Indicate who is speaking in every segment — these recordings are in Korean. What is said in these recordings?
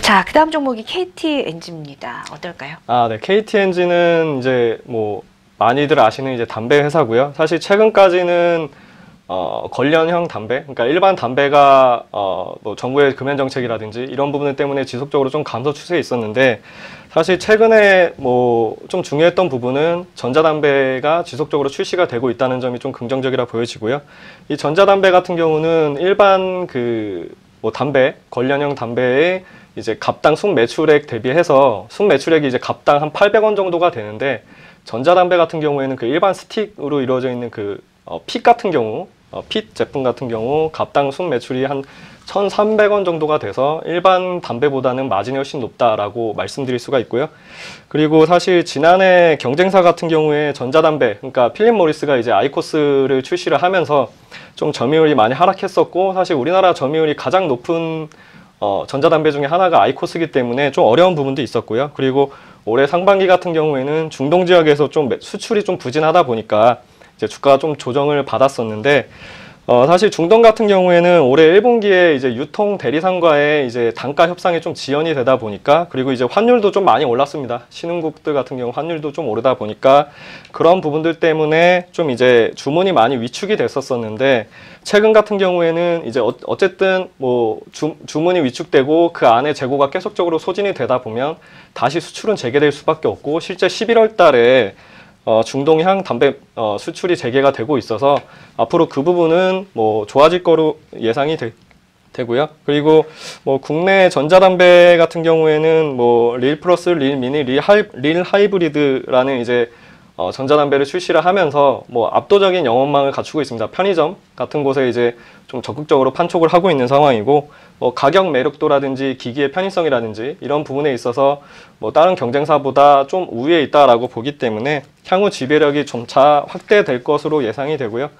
Speaker 1: 자, 그다음 종목이 KTNG입니다. 어떨까요?
Speaker 2: 네. KTNG는 이제 뭐 많이들 아시는 이제 담배 회사고요. 사실 최근까지는 관련형 담배, 그러니까 일반 담배가 뭐 정부의 금연 정책이라든지 이런 부분 때문에 지속적으로 좀 감소 추세에 있었는데, 사실 최근에 뭐 좀 중요했던 부분은 전자담배가 지속적으로 출시가 되고 있다는 점이 좀 긍정적이라 보여지고요. 이 전자담배 같은 경우는 일반 뭐 담배, 관련형 담배의 이제 갑당 순매출액 대비해서 순매출액이 이제 갑당 한 800원 정도가 되는데, 전자담배 같은 경우에는 그 일반 스틱으로 이루어져 있는 핏 같은 경우, 핏 제품 같은 경우 갑당 순매출이 한 1,300원 정도가 돼서 일반 담배보다는 마진이 훨씬 높다라고 말씀드릴 수가 있고요. 그리고 사실 지난해 경쟁사 같은 경우에 전자담배, 그러니까 필립 모리스가 이제 아이코스를 출시를 하면서 좀 점유율이 많이 하락했었고, 사실 우리나라 점유율이 가장 높은 전자담배 중에 하나가 아이코스이기 때문에 좀 어려운 부분도 있었고요. 그리고 올해 상반기 같은 경우에는 중동 지역에서 좀 수출이 좀 부진하다 보니까 이제 주가가 좀 조정을 받았었는데, 사실 중동 같은 경우에는 올해 1분기에 이제 유통 대리상과의 이제 단가 협상이 좀 지연이 되다 보니까, 그리고 이제 환율도 좀 많이 올랐습니다. 신흥국들 같은 경우 환율도 좀 오르다 보니까 그런 부분들 때문에 좀 이제 주문이 많이 위축이 됐었는데, 최근 같은 경우에는 이제 어쨌든 뭐 주문이 위축되고 그 안에 재고가 계속적으로 소진이 되다 보면 다시 수출은 재개될 수밖에 없고, 실제 11월 달에 중동향 담배 수출이 재개가 되고 있어서 앞으로 그 부분은 뭐 좋아질 거로 예상이 되고요. 그리고 뭐 국내 전자담배 같은 경우에는 뭐 릴 플러스, 릴 미니, 릴 하이브리드라는 이제 전자담배를 출시를 하면서 뭐 압도적인 영업망을 갖추고 있습니다. 편의점 같은 곳에 이제 좀 적극적으로 판촉을 하고 있는 상황이고, 뭐 가격 매력도라든지 기기의 편의성이라든지 이런 부분에 있어서 뭐 다른 경쟁사보다 좀 우위에 있다라고 보기 때문에 향후 지배력이 점차 확대될 것으로 예상이 되고요.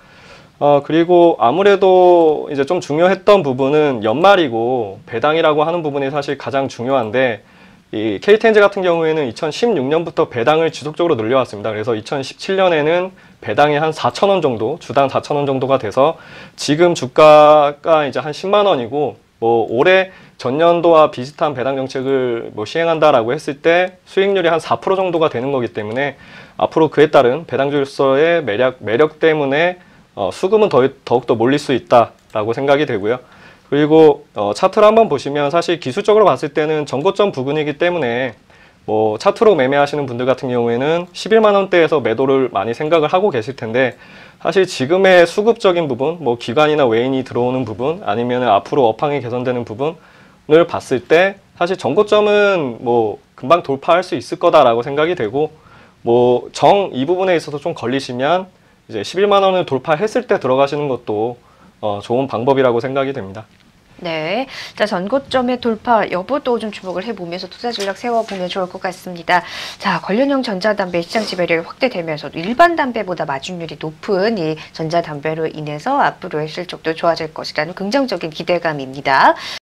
Speaker 2: 그리고 아무래도 이제 좀 중요했던 부분은 연말이고 배당이라고 하는 부분이 사실 가장 중요한데, 이 KTNG 같은 경우에는 2016년부터 배당을 지속적으로 늘려왔습니다. 그래서 2017년에는 배당이 한 4,000원 정도, 주당 4,000원 정도가 돼서 지금 주가가 이제 한 10만 원이고, 뭐 올해 전년도와 비슷한 배당 정책을 뭐 시행한다라고 했을 때 수익률이 한 4% 정도가 되는 거기 때문에 앞으로 그에 따른 배당주로서의 매력 때문에 수급은 더욱더 몰릴 수 있다라고 생각이 되고요. 그리고 차트를 한번 보시면 사실 기술적으로 봤을 때는 전고점 부근이기 때문에 뭐 차트로 매매하시는 분들 같은 경우에는 11만 원대에서 매도를 많이 생각을 하고 계실 텐데, 사실 지금의 수급적인 부분, 뭐 기관이나 외인이 들어오는 부분, 아니면 앞으로 업황이 개선되는 부분을 봤을 때 사실 전고점은 뭐 금방 돌파할 수 있을 거다라고 생각이 되고, 뭐 이 부분에 있어서 좀 걸리시면 이제 11만 원을 돌파했을 때 들어가시는 것도 좋은 방법이라고 생각이 됩니다.
Speaker 1: 네. 자, 전고점의 돌파 여부도 좀 주목을 해보면서 투자 전략 세워보면 좋을 것 같습니다. 자, 관련형 전자담배 시장 지배력이 확대되면서도 일반 담배보다 마진율이 높은 이 전자담배로 인해서 앞으로의 실적도 좋아질 것이라는 긍정적인 기대감입니다.